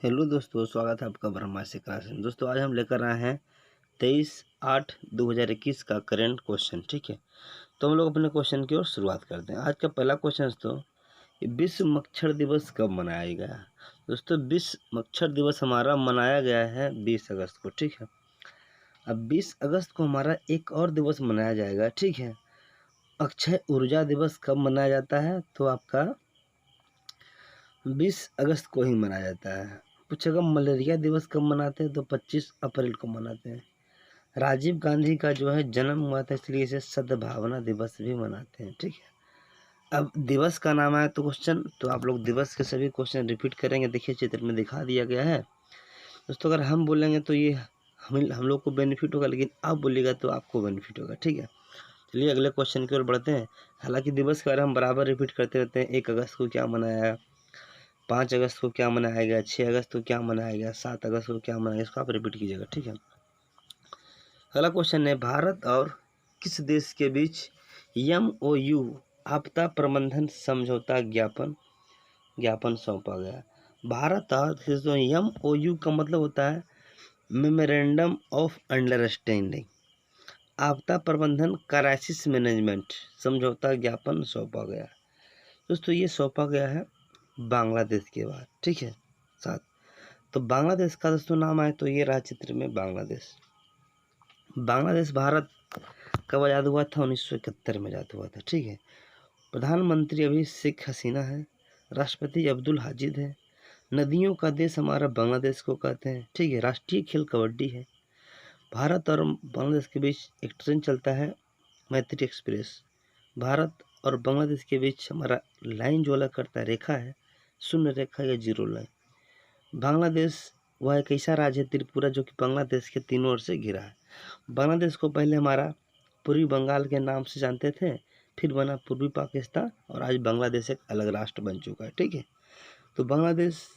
Hello दोस्तों, स्वागत है आपका ब्रह्मास्त्र क्लास में। दोस्तों आज हम लेकर आए हैं 23/8/2021 का करेंट क्वेश्चन। ठीक है, तो हम लोग अपने क्वेश्चन की ओर शुरुआत करते हैं। आज का पहला क्वेश्चन दोस्तों, विश्व मच्छर दिवस कब मनाया गया? दोस्तों विश्व मच्छर दिवस हमारा मनाया गया है 20 अगस्त को। ठीक है, अब 20 अगस्त को हमारा एक और दिवस मनाया जाएगा। ठीक है, अक्षय ऊर्जा दिवस कब मनाया जाता है? तो आपका 20 अगस्त को ही मनाया जाता है। पूछेगा मलेरिया दिवस कब मनाते हैं? तो 25 अप्रैल को मनाते हैं। राजीव गांधी का जो है जन्म हुआ था, इसलिए इसे सद्भावना दिवस भी मनाते हैं। ठीक है, अब दिवस का नाम आया तो क्वेश्चन, तो आप लोग दिवस के सभी क्वेश्चन रिपीट करेंगे। देखिए चित्र में दिखा दिया गया है दोस्तों। अगर हम बोलेंगे तो ये हम लोग को बेनिफिट होगा, लेकिन आप बोलिएगा तो आपको बेनिफिट होगा। ठीक है, चलिए अगले क्वेश्चन की ओर बढ़ते हैं। हालांकि दिवस के बारे में हम बराबर रिपीट करते रहते हैं। 1 अगस्त को क्या मनाया, 5 अगस्त को क्या मनाया गया, 6 अगस्त को क्या मनाया गया, 7 अगस्त को क्या मनाया गया, इसको आप रिपीट कीजिएगा। ठीक है, अगला क्वेश्चन है, भारत और किस देश के बीच MOU आपदा प्रबंधन समझौता ज्ञापन सौंपा गया? भारत और MOU का मतलब होता है मेमोरेंडम ऑफ अंडरस्टैंडिंग। आपदा प्रबंधन क्राइसिस मैनेजमेंट समझौता ज्ञापन सौंपा गया दोस्तों। ये सौंपा गया है बांग्लादेश के बाद। ठीक है, साथ तो बांग्लादेश का दोस्तों नाम आए तो ये रहा चित्र में बांग्लादेश। बांग्लादेश भारत कब आज़ाद हुआ था? 1971 में आज़ाद हुआ था। ठीक है, प्रधानमंत्री अभी शेख हसीना है, राष्ट्रपति अब्दुल हाजिद है। नदियों का देश हमारा बांग्लादेश को कहते हैं। ठीक है, राष्ट्रीय खेल कबड्डी है। भारत और बांग्लादेश के बीच एक ट्रेन चलता है, मैत्री एक्सप्रेस। भारत और बांग्लादेश के बीच हमारा लाइन जो अलग करता है, रेखा है, शून्य रेखा या जीरो लाइन। बांग्लादेश वह एक ऐसा राज्य है त्रिपुरा जो कि बांग्लादेश के तीनों ओर से घिरा है। बांग्लादेश को पहले हमारा पूर्वी बंगाल के नाम से जानते थे, फिर बना पूर्वी पाकिस्तान, और आज बांग्लादेश एक अलग राष्ट्र बन चुका है। ठीक है, तो बांग्लादेश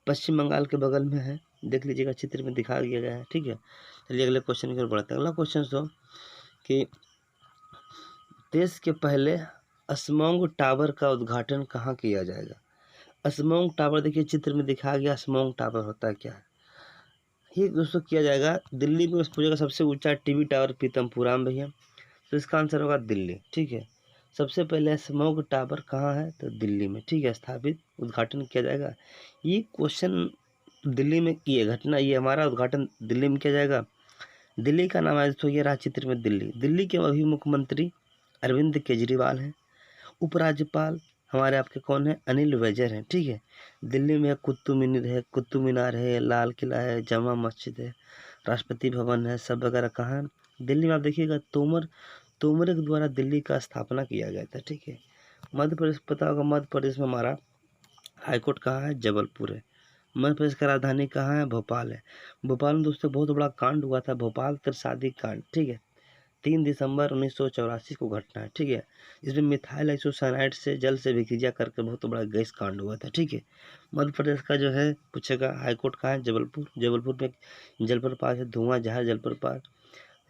पश्चिम बंगाल के बगल में है, देख लीजिएगा चित्र में दिखा दिया गया है। ठीक है, चलिए अगले क्वेश्चन की ओर बढ़ते हैं। अगला क्वेश्चन तो कि देश के पहले असमोंग टावर का उद्घाटन कहाँ किया जाएगा? असमोंग टावर देखिए चित्र में दिखाया गया। असमोंग टावर होता है क्या है? ये दोस्तों किया जाएगा दिल्ली में। पूछेगा सबसे ऊंचा टीवी टावर पीतमपुरा में भैया, तो इसका आंसर होगा दिल्ली। ठीक है, सबसे पहले असमोंग टावर कहाँ है? तो दिल्ली में। ठीक है, स्थापित उद्घाटन किया जाएगा। ये क्वेश्चन दिल्ली में, ये घटना, ये हमारा उद्घाटन दिल्ली में किया जाएगा। दिल्ली का नाम है तो ये रहा चित्र में दिल्ली। दिल्ली के अभी मुख्यमंत्री अरविंद केजरीवाल हैं। उपराज्यपाल हमारे आपके कौन है? अनिल बैजल हैं। ठीक है, दिल्ली में कुतुब मीनार है, लाल किला है, जामा मस्जिद है, राष्ट्रपति भवन है, सब वगैरह कहाँ है? दिल्ली में। आप देखिएगा तोमर के द्वारा दिल्ली का स्थापना किया गया था। ठीक है, मध्य प्रदेश पता होगा, मध्य प्रदेश में हमारा हाईकोर्ट कहाँ है? जबलपुर है। मध्य प्रदेश का राजधानी कहाँ है? भोपाल है। भोपाल में दोस्तों बहुत बड़ा कांड हुआ था, भोपाल त्रसादी कांड। ठीक है, 3 दिसंबर 1984 को घटना है। ठीक है, इसमें मिथाइल आइसोसाइनाइड से जल से विक्रिया करके बहुत बड़ा गैस कांड हुआ था। ठीक है, मध्य प्रदेश का जो है पूछेगा हाईकोर्ट कहाँ है? जबलपुर। जबलपुर में जलप्रपात है, धुआं जहाज जलप्रपात।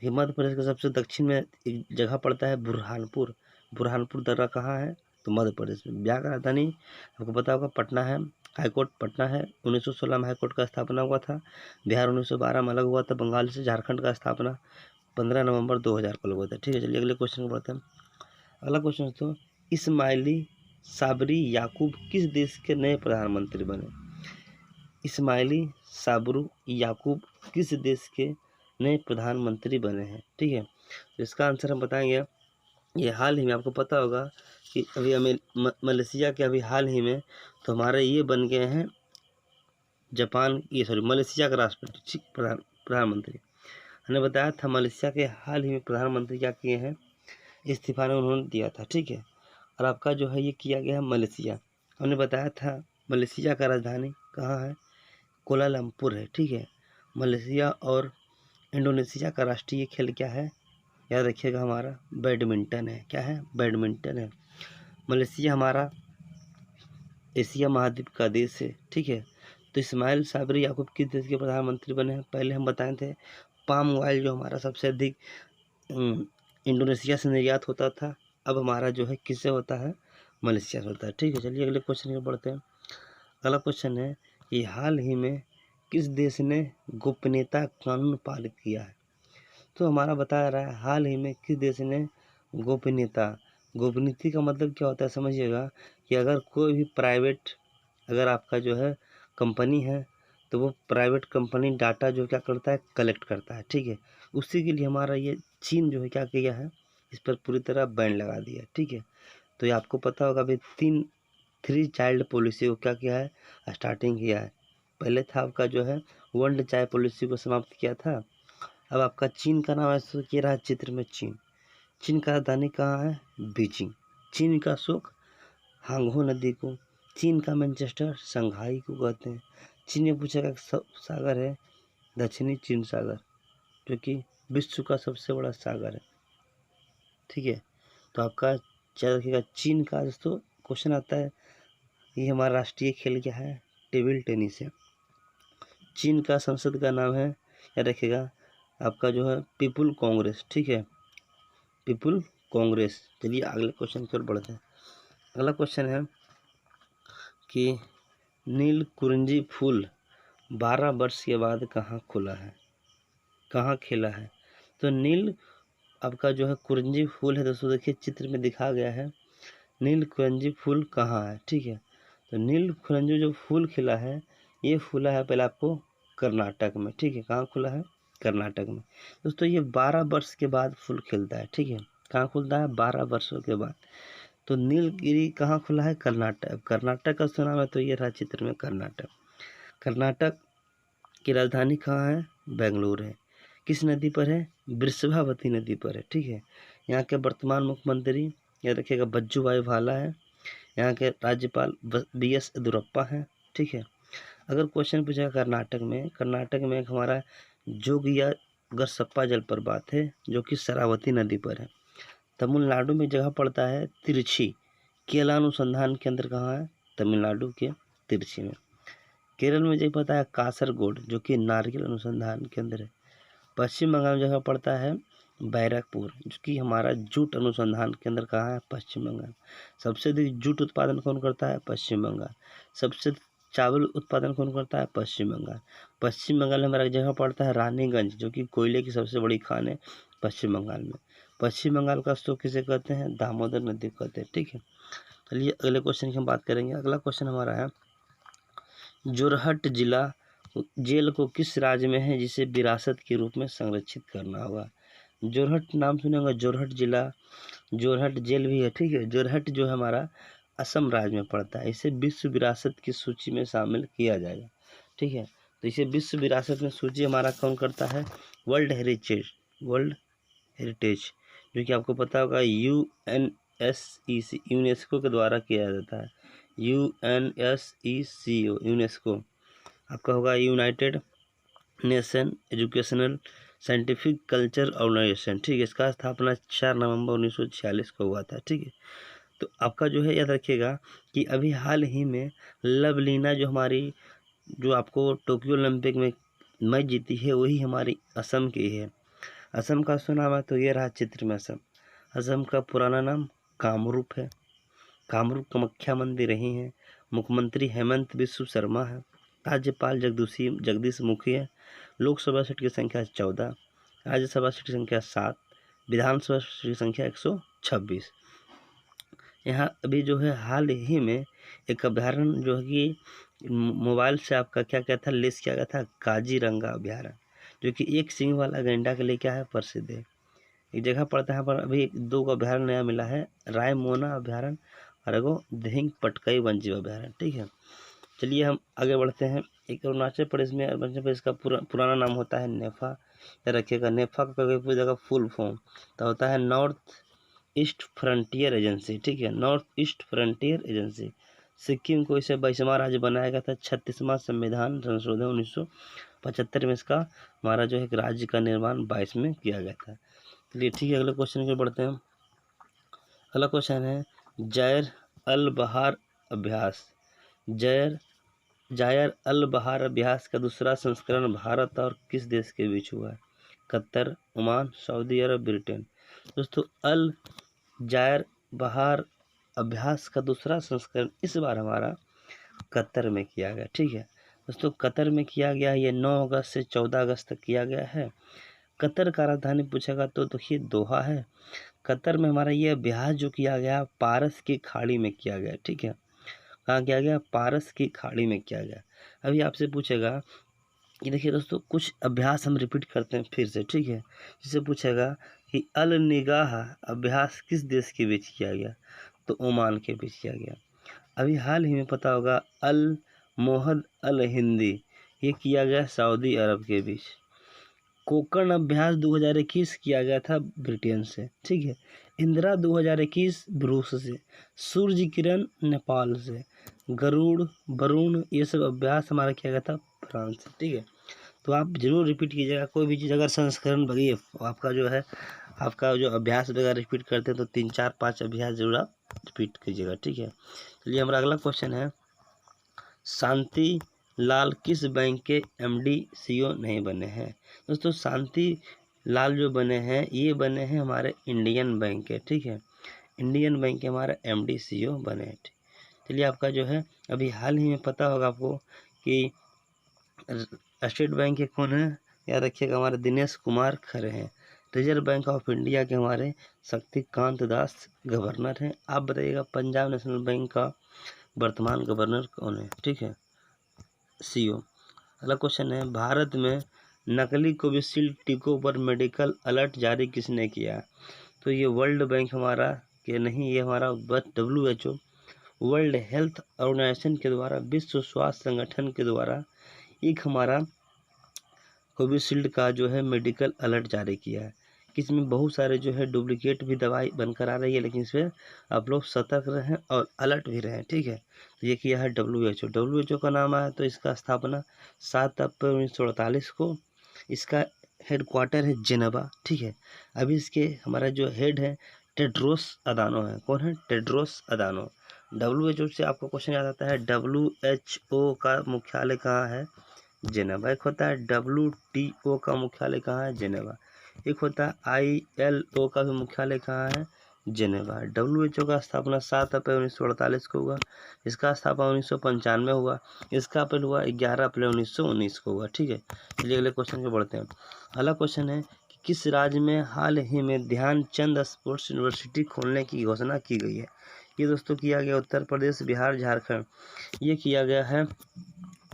ये मध्य प्रदेश के सबसे दक्षिण में एक जगह पड़ता है बुरहानपुर। बुरहानपुर दर्रा कहाँ है? तो मध्य प्रदेश में। बिहार का राजधानी आपको पता होगा पटना है। हाईकोर्ट पटना है। 1916 में हाईकोर्ट का स्थापना हुआ था। बिहार 1912 में अलग हुआ था बंगाल से। झारखंड का स्थापना 15 नवंबर 2000 को हुआ था। ठीक है, चलिए अगले क्वेश्चन को बढ़ते हैं। अगला क्वेश्चन तो इस्माइली साबरी याकूब किस देश के नए प्रधानमंत्री बने? इस्माइली साबरू याकूब किस देश के नए प्रधानमंत्री बने हैं? ठीक है, तो इसका आंसर हम बताएंगे। ये हाल ही में आपको पता होगा कि अभी हमें मलेशिया के अभी हाल ही में तो हमारे ये बन गए हैं मलेशिया का राष्ट्रपति प्रधानमंत्री। हमने बताया था मलेशिया के हाल ही में प्रधानमंत्री क्या किए हैं? इस्तीफा उन्होंने दिया था। ठीक है, और आपका जो है ये किया गया है मलेशिया। हमने बताया था मलेशिया का राजधानी कहाँ है? कोलालमपुर है। ठीक है, मलेशिया और इंडोनेशिया का राष्ट्रीय खेल क्या है? याद रखिएगा हमारा बैडमिंटन है। क्या है? बैडमिंटन है। मलेशिया हमारा एशिया महाद्वीप का देश है। ठीक है, तो इस्माइल साबरी याकूब किस देश के प्रधानमंत्री बने हैं? पहले हम बताए थे पाम ऑयल जो हमारा सबसे अधिक इंडोनेशिया से निर्यात होता था, अब हमारा जो है किससे होता है? मलेशिया से होता है। ठीक है, चलिए अगले क्वेश्चन में बढ़ते हैं। अगला क्वेश्चन है कि हाल ही में किस देश ने गोपनीयता कानून पारित किया है। तो हमारा बता रहा है हाल ही में किस देश ने गोपनीयता का मतलब क्या होता है समझिएगा, कि अगर कोई भी प्राइवेट, अगर आपका जो है कंपनी है, तो वो प्राइवेट कंपनी डाटा जो क्या करता है, कलेक्ट करता है, ठीक है। उसी के लिए हमारा ये चीन जो है क्या किया है, इस पर पूरी तरह बैन लगा दिया, ठीक है। तो ये आपको पता होगा अभी 3 चाइल्ड पॉलिसी को क्या किया है, स्टार्टिंग किया है। पहले था आपका जो है 1 चाइल्ड पॉलिसी को समाप्त किया था। अब आपका चीन का नाम ऐसा किया रहा चित्र में चीन का राजधानी कहाँ है, बीजिंग। चीन का अशोक हांगहो नदी को, चीन का मैनचेस्टर शंघाई को कहते हैं। चीन में पूछा गया सागर है दक्षिणी चीन सागर, जो कि विश्व का सबसे बड़ा सागर है, ठीक है। तो आपका याद रखिएगा चीन का दोस्तों क्वेश्चन आता है, ये हमारा राष्ट्रीय खेल क्या है, टेबल टेनिस है। चीन का संसद का नाम है, याद रखिएगा आपका जो है पीपुल कांग्रेस, ठीक है, पीपुल कांग्रेस। चलिए अगले क्वेश्चन की ओर बढ़ते हैं। अगला क्वेश्चन है कि नीलकुंजी फूल 12 वर्ष के बाद कहाँ खुला है, कहाँ खिला है। तो नील आपका जो है कुंजी फूल है दोस्तों, देखिए चित्र में दिखा गया है नील कुंजी फूल कहाँ है, ठीक है। तो नील कुंजी जो फूल खिला है, ये फूला है पहले आपको कर्नाटक में, ठीक है। कहाँ खुला है, कर्नाटक में दोस्तों। ये 12 वर्ष के बाद फूल खिलता है, ठीक है। कहाँ खुलता है, 12 वर्षों के बाद। तो नीलगिरी कहाँ खुला है, कर्नाटक। कर्नाटक का सुना है तो ये रहा चित्र में कर्नाटक। कर्नाटक की राजधानी कहाँ है, बेंगलुरु है। किस नदी पर है, वृषभावती नदी पर है, ठीक है। यहाँ के वर्तमान मुख्यमंत्री याद रखिएगा वजुभाई वाला है। यहाँ के राज्यपाल BS येदियुरप्पा हैं, ठीक है। अगर क्वेश्चन पूछा कर्नाटक में एक हमारा जोगिया गरसप्पा जलप्रपात है, जो कि शरावती नदी पर है। तमिलनाडु में जगह पड़ता है तिरछी, केला अनुसंधान केंद्र कहाँ है, तमिलनाडु के तिरछी में। केरल में जगह पड़ता है कासरगोड, जो कि नारियल अनुसंधान केंद्र है। पश्चिम बंगाल में जगह पड़ता है बैरकपुर, जो कि हमारा जूट अनुसंधान केंद्र कहाँ है, पश्चिम बंगाल। सबसे अधिक जूट उत्पादन कौन करता है, पश्चिम बंगाल। सबसे चावल उत्पादन कौन करता है, पश्चिम बंगाल। पश्चिम बंगाल में हमारा जगह पड़ता है रानीगंज, जो कि कोयले की सबसे बड़ी खान है पश्चिम बंगाल में। पश्चिम बंगाल का स्रोत किसे कहते हैं, दामोदर नदी कहते हैं, ठीक है। चलिए अगले क्वेश्चन की हम बात करेंगे। अगला क्वेश्चन हमारा है जोरहट जिला जेल को किस राज्य में है, जिसे विरासत के रूप में संरक्षित करना होगा। जोरहट नाम सुने होगा, जोरहट जिला, जोरहट जेल भी है, ठीक है। जोरहट जो है हमारा असम राज्य में पड़ता है। इसे विश्व विरासत की सूची में शामिल किया जाएगा, ठीक है। तो इसे विश्व विरासत में सूची हमारा कौन करता है, वर्ल्ड हेरिटेज, जो कि आपको पता होगा UNSEC यूनेस्को के द्वारा किया जाता है। UNSECO यूनेस्को आपका होगा United nation educational scientific culture organisation, ठीक है। इसका स्थापना 4 नवंबर 1946 को हुआ था, ठीक है। तो आपका जो है याद रखिएगा कि अभी हाल ही में लवलीना जो हमारी, जो आपको टोक्यो ओलंपिक में मैच जीती है, वही हमारी असम की है। असम का सुना है तो ये रहा चित्र में असम। असम का पुराना नाम कामरूप है। कामरूप कामाख्या मंदिर रही हैं। मुख्यमंत्री हेमंत बिस्व शर्मा है। राज्यपाल जगदीश मुखी है। लोकसभा सीट की संख्या 14, राज्यसभा सीट की संख्या 7, विधानसभा सीट की संख्या 126। यहाँ अभी जो है हाल ही में एक अभ्यारण्य जो है कि मोबाइल से आपका क्या क्या था, लिस्ट किया गया था, काजीरंगा अभ्यारण्य, जो कि एक सींग वाला गैंडा के लिए क्या है, प्रसिद्ध है। एक जगह पड़ता है, यहाँ पर अभी 2 का अभ्यारण्य नया मिला है, रायमोना अभ्यारण्य और एगो धिंग पटकई वन्यजीव अभ्यारण्य, ठीक है। चलिए हम आगे बढ़ते हैं। एक अरुणाचल प्रदेश में, अरुणाचल प्रदेश का पुराना नाम होता है नेफा, या रखिएगा नेफा का पूरी जगह फुल फॉर्म तो होता है नॉर्थ ईस्ट फ्रंटियर एजेंसी, ठीक है, north east frontier agency. Sikkim को इसे 22वां राज्य बनाया गया था। 36वां संविधान संशोधन 1975 में इसका हमारा जो है राज्य का निर्माण 22 में किया गया था। चलिए ठीक है, अगले क्वेश्चन की बढ़ते हैं। अगला क्वेश्चन है जायर अल बहार अभ्यास। जायर अल बहार अभ्यास का दूसरा संस्करण भारत और किस देश के बीच हुआ है, कतर, ओमान, सऊदी अरब, ब्रिटेन। दोस्तों अल जायर बहार अभ्यास का दूसरा संस्करण इस बार हमारा कतर में किया गया, ठीक है। दोस्तों कतर में किया गया है, ये 9 अगस्त से 14 अगस्त तक किया गया है। कतर का राजधानी पूछेगा तो देखिए दोहा है। कतर में हमारा ये अभ्यास जो किया गया पारस की खाड़ी में किया गया, ठीक है। कहाँ किया गया? पारस की खाड़ी में किया गया। अभी आपसे पूछेगा कि देखिए दोस्तों कुछ अभ्यास हम रिपीट करते हैं फिर से, ठीक है। जिससे पूछेगा कि अल निगाह अभ्यास किस देश के बीच किया गया? तो ओमान के बीच किया गया। अभी हाल ही में पता होगा अल मोहद अल हिंदी, ये किया गया सऊदी अरब के बीच। कोकण अभ्यास 2021 किया गया था ब्रिटेन से, ठीक है। इंदिरा 2021 रूस से, सूर्य किरण नेपाल से, गरुड़ वरुण ये सब अभ्यास हमारा किया गया था फ्रांस से, ठीक है। तो आप जरूर रिपीट कीजिएगा, कोई भी चीज़ अगर संस्करण बगी आपका जो है आपका जो अभ्यास वगैरह रिपीट करते हैं तो 3 4 5 अभ्यास जरूर आप रिपीट कीजिएगा, ठीक है। चलिए हमारा अगला क्वेश्चन है, शांति लाल किस बैंक के एमडी सीईओ नहीं बने हैं? दोस्तों शांति लाल जो बने हैं ये बने हैं हमारे इंडियन बैंक के, ठीक है। इंडियन बैंक के हमारे एमडी सीईओ बने हैं। चलिए आपका जो है अभी हाल ही में पता होगा आपको कि स्टेट बैंक के कौन है, याद रखिएगा हमारे दिनेश कुमार खरे हैं। रिजर्व बैंक ऑफ इंडिया के हमारे शक्तिकांत दास गवर्नर हैं। आप बताइएगा पंजाब नेशनल बैंक का वर्तमान गवर्नर कौन है, ठीक है, सीईओ। अगला क्वेश्चन है, भारत में नकली कोविशील्ड टीकों पर मेडिकल अलर्ट जारी किसने किया? तो ये वर्ल्ड बैंक हमारा के नहीं, ये हमारा WHO वर्ल्ड हेल्थ ऑर्गेनाइजेशन के द्वारा, विश्व स्वास्थ्य संगठन के द्वारा एक हमारा कोविशील्ड का जो है मेडिकल अलर्ट जारी किया है। इसमें बहुत सारे जो है डुप्लीकेट भी दवाई बनकर आ रही है, लेकिन इसमें आप लोग सतर्क रहें और अलर्ट भी रहें, ठीक है। तो ये किया है WHO का नाम आया तो इसका स्थापना 7 अप्रैल 1948 को। इसका हेडक्वार्टर है जेनेवा, ठीक है। अभी इसके हमारा जो हेड है टेड्रोस अदानो है। कौन है? टेड्रोस अदानो। WHO से आपको क्वेश्चन याद आता है, WHO का मुख्यालय कहाँ है? जेनेवा। एक होता है WTO का मुख्यालय कहाँ है? जेनेवा। एक होता है ILO का भी मुख्यालय कहाँ है? जेनेवा। WHO का स्थापना 7 अप्रैल 1948 को हुआ। इसका स्थापना 1995 हुआ। इसका अप्रैल हुआ 11 अप्रैल 1919 को हुआ, ठीक है। चलिए अगले क्वेश्चन पे बढ़ते हैं। अगला क्वेश्चन है कि किस राज्य में हाल ही में ध्यानचंद स्पोर्ट्स यूनिवर्सिटी खोलने की घोषणा की गई है? ये दोस्तों किया गया उत्तर प्रदेश, बिहार, झारखंड। ये किया गया है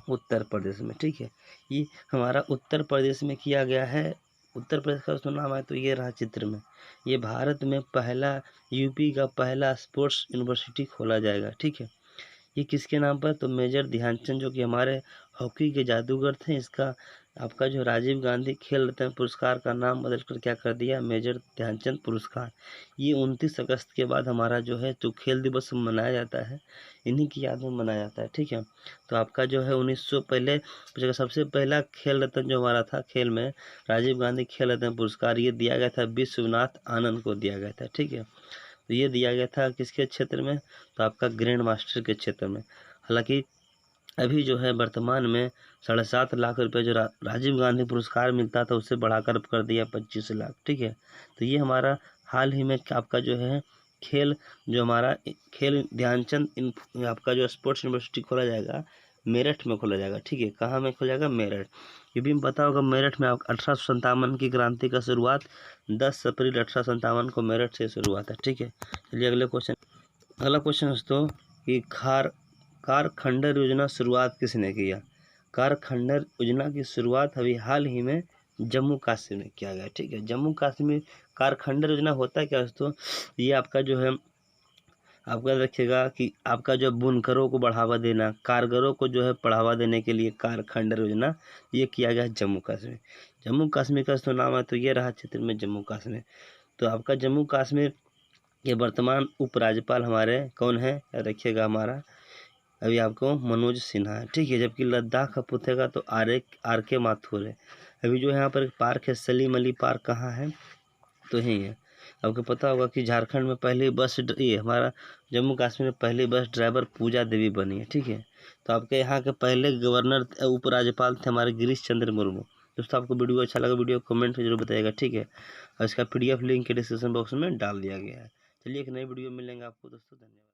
उत्तर प्रदेश में, ठीक है। ये हमारा उत्तर प्रदेश में किया गया है। उत्तर प्रदेश का उसमें नाम है तो ये रहा चित्र में। ये भारत में पहला यूपी का पहला स्पोर्ट्स यूनिवर्सिटी खोला जाएगा, ठीक है। ये किसके नाम पर? तो मेजर ध्यानचंद जो कि हमारे हॉकी के जादूगर थे। इसका आपका जो राजीव गांधी खेल रत्न पुरस्कार का नाम बदलकर क्या कर दिया? मेजर ध्यानचंद पुरस्कार। ये 29 अगस्त के बाद हमारा जो है जो खेल दिवस मनाया जाता है इन्हीं की याद में मनाया जाता है, ठीक है। तो आपका जो है 1900 पहले सबसे पहला खेल रत्न जो हमारा था खेल में राजीव गांधी खेल रत्न पुरस्कार ये दिया गया था विश्वनाथ आनंद को दिया गया था, ठीक है। तो ये दिया गया था किसके क्षेत्र में? तो आपका ग्रैंड मास्टर के क्षेत्र में। हालांकि अभी जो है वर्तमान में 7.5 लाख रुपए जो राजीव गांधी पुरस्कार मिलता था उससे बढ़ाकर कर दिया 25 लाख, ठीक है। तो ये हमारा हाल ही में आपका जो है खेल जो हमारा खेल ध्यानचंद आपका जो स्पोर्ट्स यूनिवर्सिटी खोला जाएगा मेरठ में खोला जाएगा, ठीक है। कहाँ में खोला जाएगा? मेरठ। ये भी पता होगा मेरठ में 1857 की क्रांति का शुरुआत 10 अप्रैल 1857 को मेरठ से शुरुआत है, ठीक है। चलिए अगला क्वेश्चन दोस्तों कि कार खंडर योजना शुरुआत किसने किया? कार खंडर योजना की शुरुआत अभी हाल ही में जम्मू कश्मीर में किया गया, ठीक है। जम्मू कश्मीर कार खंडर योजना होता है क्या दोस्तों? ये आपका जो है आपका रखिएगा कि आपका जो बुनकरों को बढ़ावा देना, कारीगरों को जो है बढ़ावा देने के लिए कार खंडर योजना ये किया गया जम्मू कश्मीर। जम्मू कश्मीर का तो नाम है तो ये रहा चित्र में जम्मू कश्मीर। तो आपका जम्मू कश्मीर के वर्तमान उपराज्यपाल हमारे कौन है? रखिएगा हमारा अभी आपको मनोज सिन्हा है, ठीक है। जबकि लद्दाख का पूछेगा तो आर के माथुर है। अभी जो यहाँ पर पार्क है सलीम अली पार्क कहाँ है? तो यही है। आपको पता होगा कि झारखंड में पहली बस ये हमारा जम्मू कश्मीर में पहली बस ड्राइवर पूजा देवी बनी है, ठीक है। तो आपके यहाँ के पहले गवर्नर उपराज्यपाल थे हमारे गिरीश चंद्र मुर्मू। दोस्तों आपको वीडियो अच्छा लगा वीडियो कमेंट में जरूर बताइएगा, ठीक है। और इसका PDF लिंक के डिस्क्रिप्शन बॉक्स में डाल दिया गया है। चलिए एक नई वीडियो मिलेंगे आपको दोस्तों, धन्यवाद।